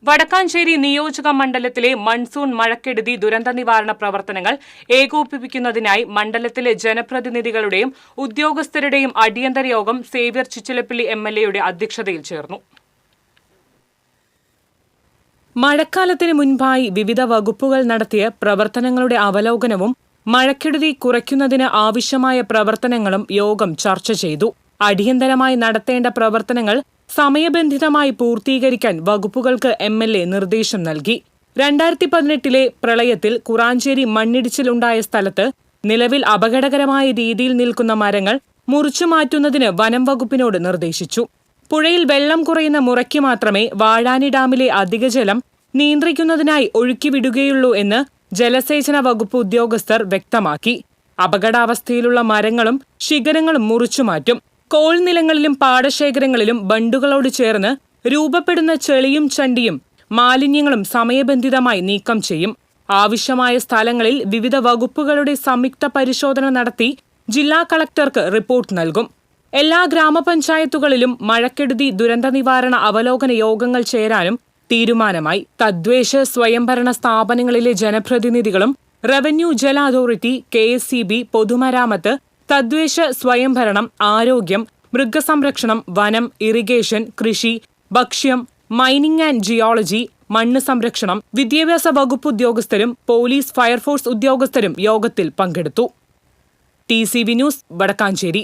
വടക്കാഞ്ചേരി നിയോജക മണ്ഡലത്തിലെ മൺസൂൺ മഴക്കെടുതി ദുരന്ത നിവാരണ പ്രവർത്തനങ്ങൾ ഏകോപിപ്പിക്കുന്നതിനായി മണ്ഡലത്തിലെ ജനപ്രതിനിധികളുടെയും ഉദ്യോഗസ്ഥരുടെയും അടിയന്തര യോഗം സേവ്യർ ചിറ്റിലപ്പള്ളി എംഎൽഎയുടെ അധ്യക്ഷതയിൽ ചേർന്നു. മഴക്കാലത്തിന് മുൻപായി വിവിധ വകുപ്പുകൾ നടത്തിയ പ്രവർത്തനങ്ങളുടെ അവലോകനവും മഴക്കെടുതി കുറയ്ക്കുന്നതിന് ആവശ്യമായ പ്രവർത്തനങ്ങളും യോഗം ചർച്ച ചെയ്തു. അടിയന്തരമായി നടത്തേണ്ട പ്രവർത്തനങ്ങൾ സമയബന്ധിതമായി പൂർത്തീകരിക്കാൻ വകുപ്പുകൾക്ക് എംഎൽഎ നിർദ്ദേശം നൽകി. 2018 പ്രളയത്തിൽ കുറാഞ്ചേരി മണ്ണിടിച്ചിലുണ്ടായ സ്ഥലത്ത് നിലവിൽ അപകടകരമായ രീതിയിൽ നിൽക്കുന്ന മരങ്ങൾ മുറിച്ചുമാറ്റുന്നതിന് വനം വകുപ്പിനോട് നിർദ്ദേശിച്ചു. പുഴയിൽ വെള്ളം കുറയുന്ന മുറയ്ക്ക് മാത്രമേ വാഴാനി ഡാമിലെ അധിക ജലം നിയന്ത്രിക്കുന്നതിനായി ഒഴുക്കിവിടുകയുള്ളൂ എന്ന് ജലസേചന വകുപ്പ് ഉദ്യോഗസ്ഥർ വ്യക്തമാക്കി. അപകടാവസ്ഥയിലുള്ള മരങ്ങളും ശിഖരങ്ങളും മുറിച്ചുമാറ്റും. കോൾ നിലങ്ങളിലും പാടശേഖരങ്ങളിലും ബണ്ടുകളോട് ചേർന്ന് രൂപപ്പെടുന്ന ചെളിയും ചണ്ടിയും മാലിന്യങ്ങളും സമയബന്ധിതമായി നീക്കം ചെയ്യും. ആവശ്യമായ സ്ഥലങ്ങളിൽ വിവിധ വകുപ്പുകളുടെ സംയുക്ത പരിശോധന നടത്തി ജില്ലാ കളക്ടർക്ക് റിപ്പോർട്ട് നൽകും. എല്ലാ ഗ്രാമപഞ്ചായത്തുകളിലും മഴക്കെടുതി ദുരന്ത നിവാരണ അവലോകന യോഗങ്ങൾ ചേരാനും തീരുമാനമായി. തദ്ദേശ സ്വയംഭരണ സ്ഥാപനങ്ങളിലെ ജനപ്രതിനിധികളും റവന്യൂ, ജല അതോറിറ്റി, KSEB, പൊതുമരാമത്ത്, തദ്ദേശ സ്വയംഭരണം, ആരോഗ്യം, മൃഗസംരക്ഷണം, വനം, ഇറിഗേഷൻ, കൃഷി, ഭക്ഷ്യം, മൈനിംഗ് ആൻഡ് ജിയോളജി, മണ്ണ് സംരക്ഷണം, വിദ്യാഭ്യാസ വകുപ്പ് ഉദ്യോഗസ്ഥരും പോലീസ്, ഫയർഫോഴ്സ് ഉദ്യോഗസ്ഥരും യോഗത്തിൽ പങ്കെടുത്തു. TCV news, Vadakkanchery.